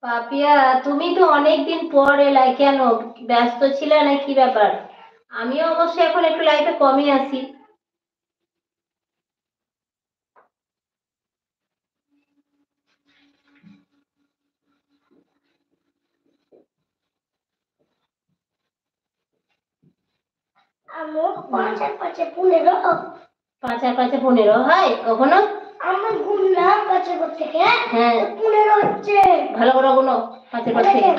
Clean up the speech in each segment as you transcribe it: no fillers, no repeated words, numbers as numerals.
পাপিয়া, তুমি তো অনেকদিন পর এলাই কেন? ব্যস্ত ছিলে না কি ব্যাপার? আমিও অবশ্য এখন একটু লাইফে কমই আছি। আমার ৫ আর ৫ ১৫। ৫ আর ৫ ১৫ হয় কখনো? আমার গুনলাম ৫ থেকে। হ্যাঁ, ১৫ হচ্ছে। ভালো করে গুনো। ৫ এর পর থেকে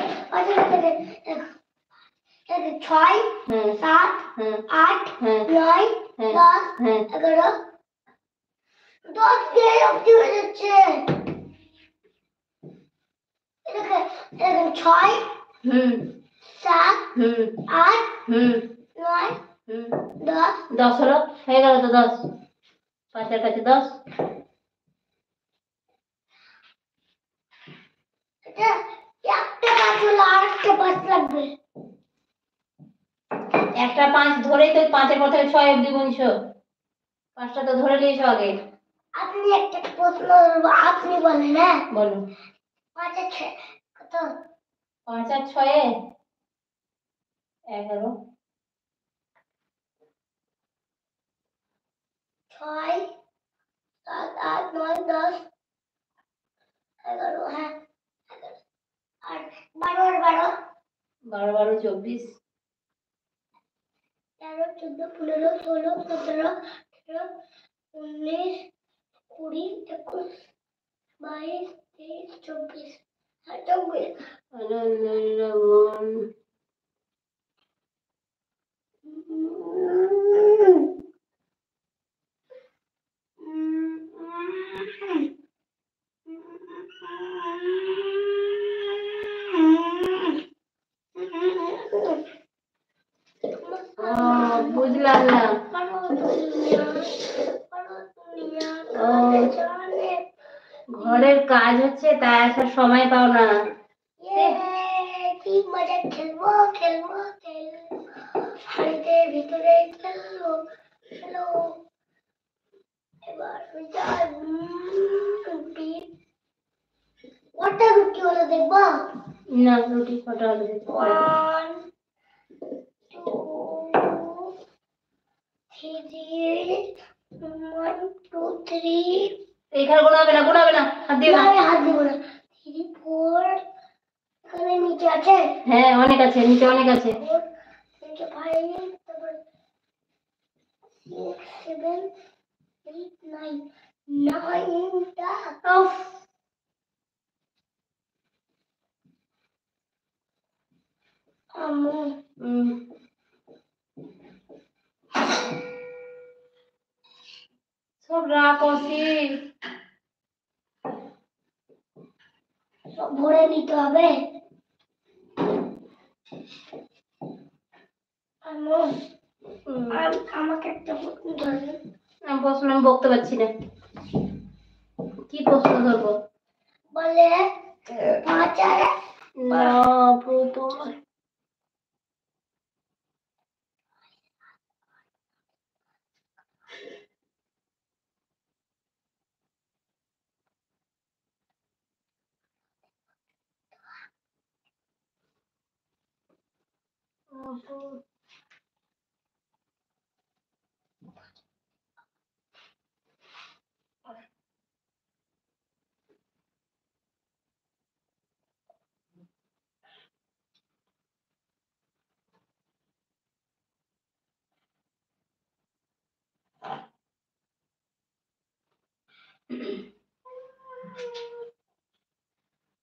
৬ হুম ৭ হুম ৮ হুম ৯ হুম ১০ হুম ১১ ১০ দিয়ে অবধি হয়ে যাচ্ছে। এটাকে ৬ হুম ৭ হুম ৮ হুম ৯ হুম ১০। ১০ হলো, হয়ে গেল তো ১০। ৫ এর কাছে ১০। এটা একটা কাজ হলো, আরেকটা ৫ লাগবে। একটা ৫ ধরেই তো ৫ এর পর থেকে ৬ অব্দি গুনছো। ৫টা তো ধরে নিয়েছো আগে। আপনি একটা প্রশ্ন আপনি বলেন। হ্যাঁ বলো। ৫ আর ৬ কত? ৫ আর ৬ 11। ৬ ৭ ৮ ৯ ১০ ১১। হ্যাঁ ১১ আর ১২ আর ১২ ১২ ১২ ২৪। ১৩ ১৪ ১৫ ১৬ ১৭ ১৮ ১৯ ২০ ২১ ২২ ২৩ ২৪ আর ২৪। বুঝলাম না। ও, ঘরের কাজ হচ্ছে তাই আসার সময় পাও না। কি মজা! খেলবো খেলবো খেলবো, হাড়িতে ভিতরে খেলবো খেলো। এবার রুটি কটা রুটি হলো দেখবো। না, রুটি কটা হলো দেখতে পারো। 1 2 3 1 2 3। এখানে গোনাবে না, গোনাবে না, হাত দিও না। আমি হাত দিব না। 3 4 এখানে নিচে আছে। হ্যাঁ, অনেক আছে, নিচে অনেক আছে। 4 নিচে 5 তারপর 6 7 8 9 9টা। উফ, আম্মু সব রাখছি। সব ভরে নিতে হবে। আম্মু আমাকে একটা প্রশ্ন ধরেন। আমি প্রশ্ন আমি বলতে পারছি না। কি প্রশ্ন ধরবো? বলে ৫ আর না, প্রথম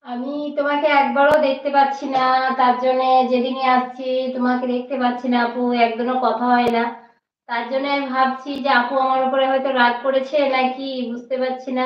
আমি তোমাকে একবারও দেখতে পাচ্ছি না, তার জন্য যেদিনই আসছি তোমাকে দেখতে পাচ্ছি না আপু, একদিনও কথা হয় না। তার জন্য আমি ভাবছি যে আপু আমার উপরে হয়তো রাগ করেছে নাকি, বুঝতে পারছি না।